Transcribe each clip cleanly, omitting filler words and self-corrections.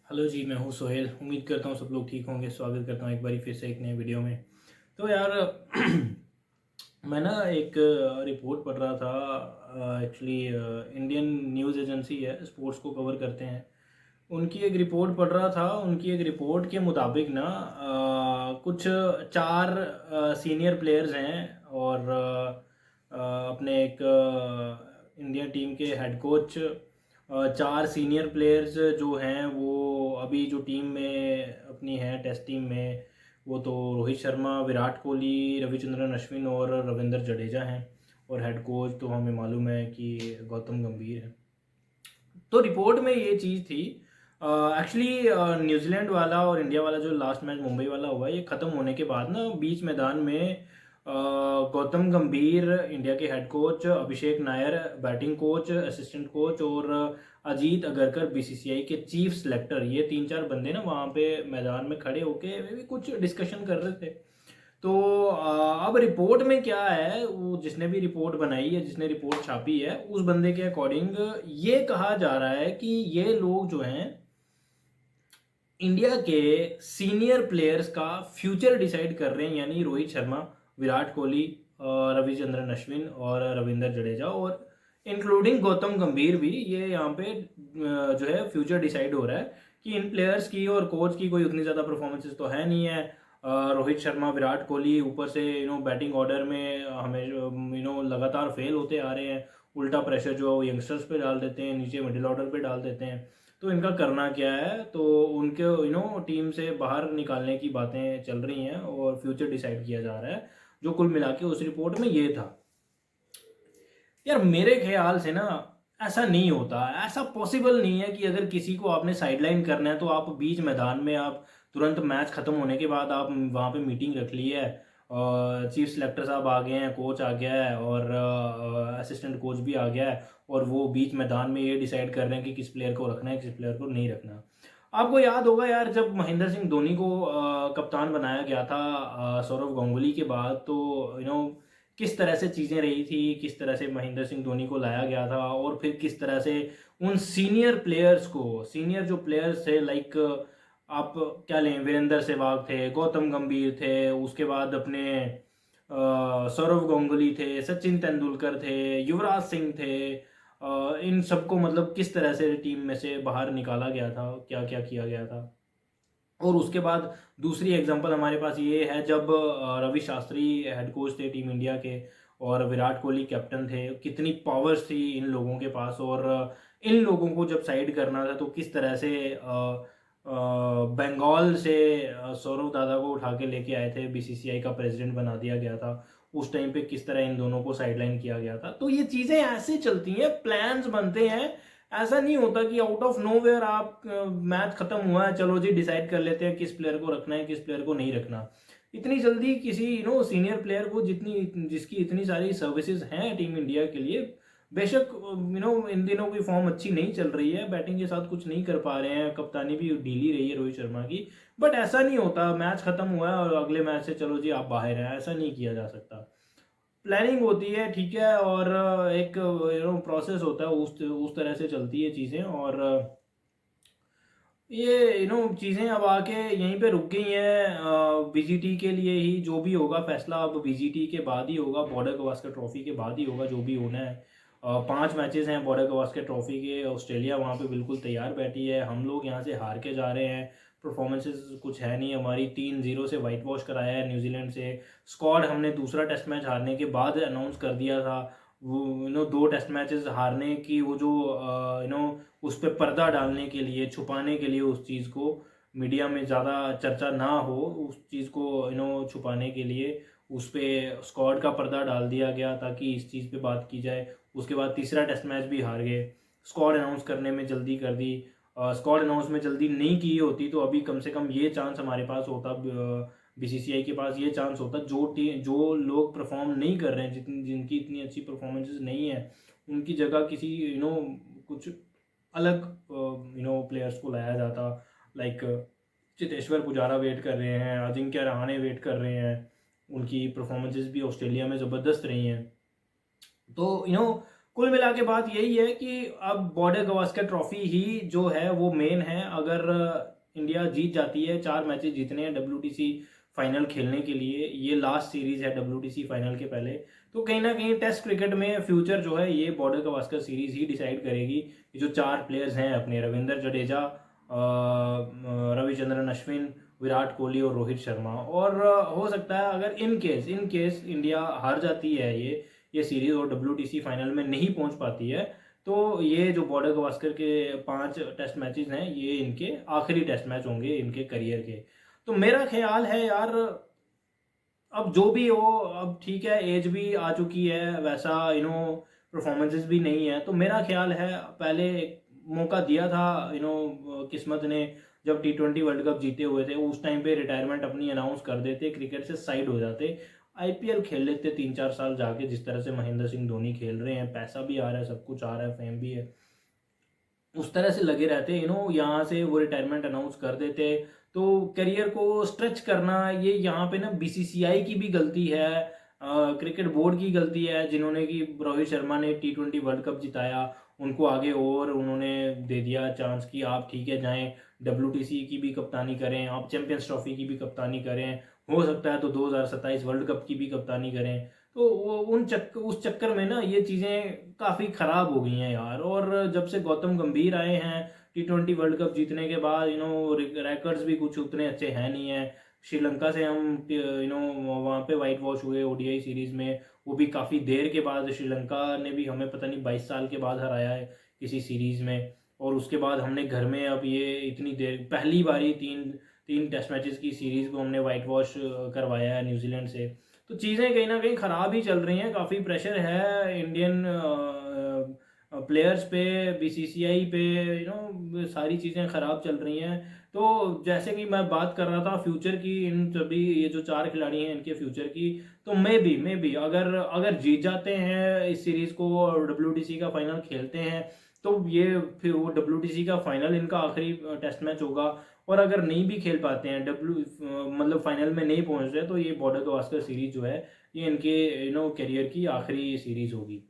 Hello जी, मैं हूँ सोहेल। उम्मीद करता हूँ सब लोग ठीक होंगे। स्वागत करता हूँ एक बारी फिर से एक नए वीडियो में। तो यार मैं ना एक रिपोर्ट पढ़ रहा था। एक्चुअली इंडियन न्यूज़ एजेंसी है, स्पोर्ट्स को कवर करते हैं। उनकी एक रिपोर्ट पढ़ रहा था। उनकी एक रिपोर्ट के मुताबिक ना कुछ चार सीनियर प्लेयर्स हैं और अपने एक इंडियन टीम के हेड कोच, चार सीनियर प्लेयर्स जो हैं वो अभी जो टीम में अपनी हैं टेस्ट टीम में, वो तो रोहित शर्मा, विराट कोहली, रविचंद्रन अश्विन और रविंद्र जडेजा हैं। और हेड कोच तो हमें मालूम है कि गौतम गंभीर है। तो रिपोर्ट में ये चीज़ थी। एक्चुअली न्यूजीलैंड वाला और इंडिया वाला जो लास्ट मैच मुंबई वाला हुआ, ये ख़त्म होने के बाद ना बीच मैदान में गौतम गंभीर इंडिया के head coach, Abhishek Nayar batting coach assistant coach और अजीत अगरकर बीसीसीआई के चीफ सेलेक्टर, ये तीन चार बंदे ना वहाँ पे मैदान में खड़े होके वे भी कुछ डिस्कशन कर रहे थे। तो अब रिपोर्ट में क्या है, वो जिसने भी रिपोर्ट बनाई है, जिसने रिपोर्ट छापी है, उस बंदे के अकॉर्डिंग ये कहा जा रहा है कि ये लोग जो हैं इंडिया के सीनियर प्लेयर्स का फ्यूचर डिसाइड कर रहे हैं। यानी रोहित शर्मा, विराट कोहली, रविचंद्रन अश्विन और रविंद्र जडेजा और इंक्लूडिंग गौतम गंभीर भी, ये यहाँ पे जो है फ्यूचर डिसाइड हो रहा है कि इन प्लेयर्स की और कोच की कोई उतनी ज़्यादा परफॉर्मेंसेस तो है नहीं है। रोहित शर्मा, विराट कोहली ऊपर से बैटिंग ऑर्डर में हमें लगातार फेल होते आ रहे हैं। उल्टा प्रेशर जो यंगस्टर्स पे डाल देते हैं, नीचे मिडिल ऑर्डर पे डाल देते हैं। तो इनका करना क्या है, तो उनके टीम से बाहर निकालने की बातें चल रही हैं और फ्यूचर डिसाइड किया जा रहा है। जो कुल मिला के उस रिपोर्ट में ये था। यार मेरे ख्याल से ना ऐसा नहीं होता, ऐसा पॉसिबल नहीं है कि अगर किसी को आपने साइडलाइन करना है तो आप बीच मैदान में, आप तुरंत मैच खत्म होने के बाद आप वहाँ पे मीटिंग रख ली है और चीफ सेलेक्टर साहब आ गए हैं, कोच आ गया है और असिस्टेंट कोच भी आ गया है और वो बीच मैदान में ये डिसाइड कर रहे हैं कि किस प्लेयर को रखना है, किस प्लेयर को नहीं रखना। आपको याद होगा यार, जब महेंद्र सिंह धोनी को कप्तान बनाया गया था सौरव गांगुली के बाद, तो किस तरह से चीज़ें रही थी, किस तरह से महेंद्र सिंह धोनी को लाया गया था और फिर किस तरह से उन सीनियर प्लेयर्स को, सीनियर जो प्लेयर्स थे लाइक आप क्या लें, वीरेंद्र सहवाग थे, गौतम गंभीर थे, उसके बाद अपने सौरव गांगुली थे, सचिन तेंदुलकर थे, युवराज सिंह थे, इन सबको मतलब किस तरह से टीम में से बाहर निकाला गया था, क्या क्या किया गया था। और उसके बाद दूसरी एग्जांपल हमारे पास ये है, जब रवि शास्त्री हेड कोच थे टीम इंडिया के और विराट कोहली कैप्टन थे, कितनी पावर्स थी इन लोगों के पास। और इन लोगों को जब साइड करना था तो किस तरह से बंगाल से सौरव दादा को उठा के लेके आए थे, बीसीसीआई का प्रेसिडेंट बना दिया गया था। उस टाइम पे किस तरह इन दोनों को साइडलाइन किया गया था। तो ये चीज़ें ऐसे चलती हैं, प्लान्स बनते हैं। ऐसा नहीं होता कि आउट ऑफ नोवेयर आप मैच खत्म हुआ है, चलो जी डिसाइड कर लेते हैं किस प्लेयर को रखना है, किस प्लेयर को नहीं रखना। इतनी जल्दी किसी सीनियर प्लेयर को, जितनी जिसकी इतनी सारी सर्विसेज हैं टीम इंडिया के लिए, बेशक इन दिनों की फॉर्म अच्छी नहीं चल रही है, बैटिंग के साथ कुछ नहीं कर पा रहे हैं, कप्तानी भी ढीली रही है रोहित शर्मा की, बट ऐसा नहीं होता मैच खत्म हुआ है और अगले मैच से चलो जी आप बाहर हैं, ऐसा नहीं किया जा सकता। प्लानिंग होती है, ठीक है, और एक प्रोसेस होता है, उस तरह से चलती है चीज़ें। और ये चीज़ें अब आके यहीं पे रुक गई हैं। बीजीटी के लिए ही जो भी होगा फैसला, अब बीजीटी के बाद ही होगा, बॉर्डर गवास्कर ट्रॉफी के बाद ही होगा जो भी होना है। 5 मैचेस हैं बॉर्डर गवास्कर ट्रॉफी के। ऑस्ट्रेलिया वहाँ पे बिल्कुल तैयार बैठी है, हम लोग यहाँ से हार के जा रहे हैं। परफॉर्मेंसेस कुछ है नहीं हमारी, 3-0 से वाइट वॉश कराया है न्यूजीलैंड से। स्क्वाड हमने दूसरा टेस्ट मैच हारने के बाद अनाउंस कर दिया था। वो 2 टेस्ट मैचेस हारने की वो जो उस पर पर्दा डालने के लिए, छुपाने के लिए, उस चीज़ को मीडिया में ज़्यादा चर्चा ना हो, उस चीज़ को छुपाने के लिए उस पर स्क्वाड का पर्दा डाल दिया गया ताकि इस चीज़ पे बात की जाए। उसके बाद तीसरा टेस्ट मैच भी हार गए, स्क्वाड अनाउंस करने में जल्दी कर दी। स्क्वाड अनाउंस में जल्दी नहीं की होती तो अभी कम से कम ये चांस हमारे पास होता, बीसीसीआई के पास ये चांस होता, जो लोग परफॉर्म नहीं कर रहे हैं, जिनकी इतनी अच्छी परफॉर्मेंसेस नहीं है, उनकी जगह किसी कुछ अलग प्लेयर्स को लाया जाता। लाइक चेतेश्वर पुजारा वेट कर रहे हैं, अजिंक्य रहाणे वेट कर रहे हैं, उनकी परफॉर्मेंसेस भी ऑस्ट्रेलिया में ज़बरदस्त रही हैं। तो कुल मिला के बात यही है कि अब बॉर्डर गवास्कर ट्रॉफी ही जो है वो मेन है। अगर इंडिया जीत जाती है, 4 मैचेस जीतने हैं WTC फाइनल खेलने के लिए, ये लास्ट सीरीज है WTC फाइनल के पहले, तो कहीं ना कहीं टेस्ट क्रिकेट में फ्यूचर जो है ये बॉर्डर गवास्कर सीरीज ही डिसाइड करेगी कि जो 4 प्लेयर्स हैं अपने, रविंद्र जडेजा, रविचंद्रन अश्विन, विराट कोहली और रोहित शर्मा। और हो सकता है अगर इन केस इंडिया हार जाती है ये सीरीज और WTC फाइनल में नहीं पहुंच पाती है, तो ये जो बॉर्डर गवास्कर के 5 टेस्ट मैचेस हैं ये इनके आखिरी टेस्ट मैच होंगे इनके करियर के। तो मेरा ख्याल है यार, अब जो भी हो, अब ठीक है, एज भी आ चुकी है, वैसा परफॉर्मेंसेस भी नहीं है, तो मेरा ख्याल है पहले मौका दिया था किस्मत ने, जब T20 वर्ल्ड कप जीते हुए थे उस टाइम पे रिटायरमेंट अपनी अनाउंस कर देते, क्रिकेट से साइड हो जाते, IPL खेल लेते 3-4 साल जाके, जिस तरह से महेंद्र सिंह धोनी खेल रहे हैं, पैसा भी आ रहा है, सब कुछ आ रहा है, फेम भी है, उस तरह से लगे रहते यहाँ से वो रिटायरमेंट अनाउंस कर देते। तो करियर को स्ट्रेच करना, ये यहाँ पे ना BCCI की भी गलती है, क्रिकेट बोर्ड की गलती है, जिन्होंने कि रोहित शर्मा ने T20 वर्ल्ड कप जिताया, उनको आगे और उन्होंने दे दिया चांस कि आप ठीक है जाएं, WTC की भी कप्तानी करें, आप चैंपियंस ट्रॉफी की भी कप्तानी करें, हो सकता है तो 2027 वर्ल्ड कप की भी कप्तानी करें। तो वो उस चक्कर में ना ये चीज़ें काफ़ी ख़राब हो गई हैं यार। और जब से गौतम गंभीर आए हैं T20 वर्ल्ड कप जीतने के बाद, रिकॉर्ड्स भी कुछ उतने अच्छे हैं नहीं है। श्रीलंका से हम वहाँ पे वाइट वॉश हुए ODI सीरीज़ में, वो भी काफ़ी देर के बाद, श्रीलंका ने भी हमें पता नहीं 22 साल के बाद हराया है किसी सीरीज़ में। और उसके बाद हमने घर में अब ये इतनी देर, पहली बारी तीन टेस्ट मैचेस की सीरीज़ को हमने वाइट वॉश करवाया है न्यूजीलैंड से। तो चीज़ें कहीं ना कहीं ख़राब ही चल रही हैं, काफ़ी प्रेशर है इंडियन प्लेयर्स पे, BCCI पे, सारी चीज़ें ख़राब चल रही हैं। तो जैसे कि मैं बात कर रहा था फ्यूचर की, इन सभी ये जो 4 खिलाड़ी हैं इनके फ्यूचर की, तो मे बी अगर जीत जाते हैं इस सीरीज़ को और WTC का फाइनल खेलते हैं, तो ये फिर वो WTC का फाइनल इनका आखिरी टेस्ट मैच होगा। और अगर नहीं भी खेल पाते हैं, मतलब फाइनल में नहीं पहुंच रहे, तो ये बॉर्डर गवास्कर सीरीज जो है ये इनके करियर की आखिरी सीरीज होगी।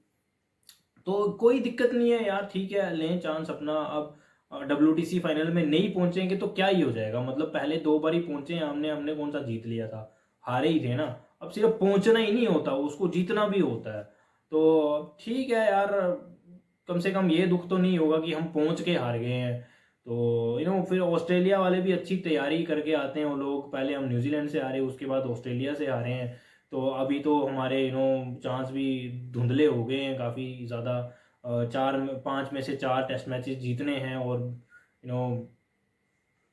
तो कोई दिक्कत नहीं है यार, ठीक है, लें चांस अपना। अब WTC फाइनल में नहीं पहुंचेंगे तो क्या ही हो जाएगा, मतलब पहले 2 बार ही पहुंचे हैं, हमने कौन सा जीत लिया था, हारे ही थे ना। अब सिर्फ पहुंचना ही नहीं होता, उसको जीतना भी होता है। तो ठीक है यार, कम से कम ये दुख तो नहीं होगा कि हम पहुंच के हार गए हैं। तो फिर ऑस्ट्रेलिया वाले भी अच्छी तैयारी करके आते हैं वो लोग, पहले हम न्यूजीलैंड से हारे, उसके बाद ऑस्ट्रेलिया से हारे हैं, तो अभी तो हमारे चांस भी धुंधले हो गए हैं काफ़ी ज़्यादा। 4-5 में से 4 टेस्ट मैचेस जीतने हैं और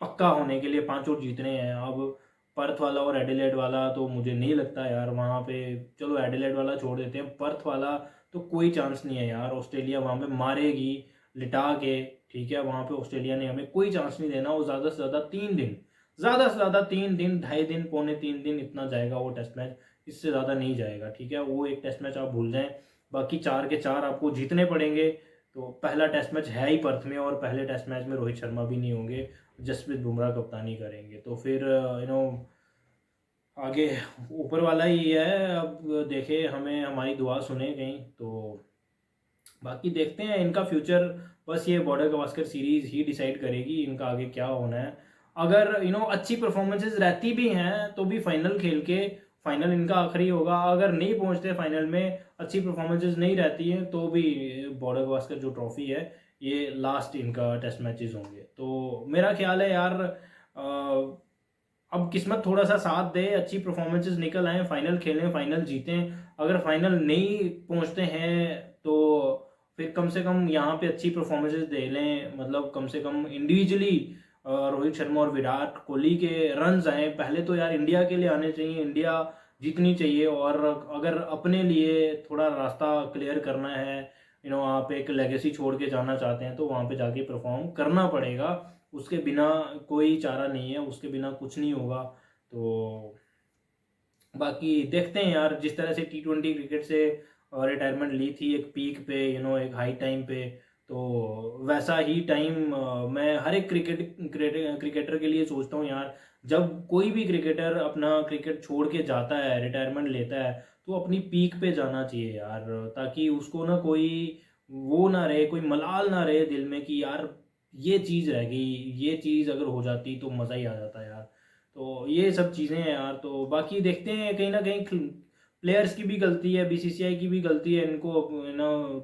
पक्का होने के लिए 5 और जीतने हैं। अब पर्थ वाला और एडिलेड वाला तो मुझे नहीं लगता यार, वहाँ पे चलो एडिलेड वाला छोड़ देते हैं, पर्थ वाला तो कोई चांस नहीं है यार, ऑस्ट्रेलिया वहाँ पे मारेगी लिटा के, ठीक है, वहाँ पे ऑस्ट्रेलिया ने हमें कोई चांस नहीं देना। वो ज़्यादा से ज़्यादा 3 दिन, ज़्यादा से ज़्यादा 3 दिन, 2.5 दिन, 3 दिन इतना जाएगा वो टेस्ट मैच, इससे ज़्यादा नहीं जाएगा, ठीक है। वो एक टेस्ट मैच आप भूल जाएं, बाकी 4 के 4 आपको जीतने पड़ेंगे। तो पहला टेस्ट मैच है ही पर्थ में, और पहले टेस्ट मैच में रोहित शर्मा भी नहीं होंगे, जसप्रीत बुमराह कप्तानी करेंगे। तो फिर आगे ऊपर वाला ही है, अब देखे, हमें हमारी दुआ सुने कहीं। तो बाकी देखते हैं इनका फ्यूचर, बस ये बॉर्डर गवास्कर सीरीज ही डिसाइड करेगी इनका आगे क्या होना है। अगर अच्छी परफॉर्मेंसेज रहती भी हैं तो भी फाइनल खेल के, फाइनल इनका आखिरी होगा। अगर नहीं पहुंचते फाइनल में, अच्छी परफॉर्मेंसेज नहीं रहती हैं, तो भी बॉर्डर गवास्कर जो ट्रॉफी है ये लास्ट इनका टेस्ट मैचेस होंगे। तो मेरा ख्याल है यार, अब किस्मत थोड़ा सा साथ दे, अच्छी परफॉर्मेंसेज निकल आए, फाइनल खेलें, फाइनल जीतें। अगर फाइनल नहीं पहुंचते हैं तो फिर कम से कम यहाँ पे अच्छी परफॉर्मेंसेज दे लें, मतलब कम से कम इंडिविजुअली रोहित शर्मा और विराट कोहली के रन्स आए। पहले तो यार इंडिया के लिए आने चाहिए, इंडिया जीतनी चाहिए। और अगर अपने लिए थोड़ा रास्ता क्लियर करना है, आप एक लेगेसी छोड़ के जाना चाहते हैं, तो वहाँ पे जाके परफॉर्म करना पड़ेगा, उसके बिना कोई चारा नहीं है, उसके बिना कुछ नहीं होगा। तो बाकी देखते हैं यार, जिस तरह से T20 क्रिकेट से रिटायरमेंट ली थी एक पीक पे, एक हाई टाइम पे, तो वैसा ही टाइम मैं हर एक क्रिकेटर के लिए सोचता हूँ यार। जब कोई भी क्रिकेटर अपना क्रिकेट छोड़ के जाता है, रिटायरमेंट लेता है, तो अपनी पीक पे जाना चाहिए यार, ताकि उसको ना कोई वो ना रहे, कोई मलाल ना रहे दिल में कि यार ये चीज़ रह गई, ये चीज़ अगर हो जाती तो मज़ा ही आ जाता यार। तो ये सब चीज़ें हैं यार। तो बाकी देखते हैं, कहीं ना कहीं प्लेयर्स की भी गलती है, बीसीसीआई की भी गलती है इनको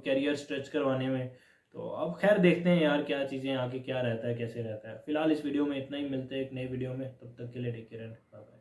कैरियर स्ट्रेच करवाने में। तो अब खैर देखते हैं यार क्या चीज़ें आगे क्या रहता है, कैसे रहता है। फिलहाल इस वीडियो में इतना ही, मिलते हैं एक नई वीडियो में, तब तक के लिए take care and bye bye.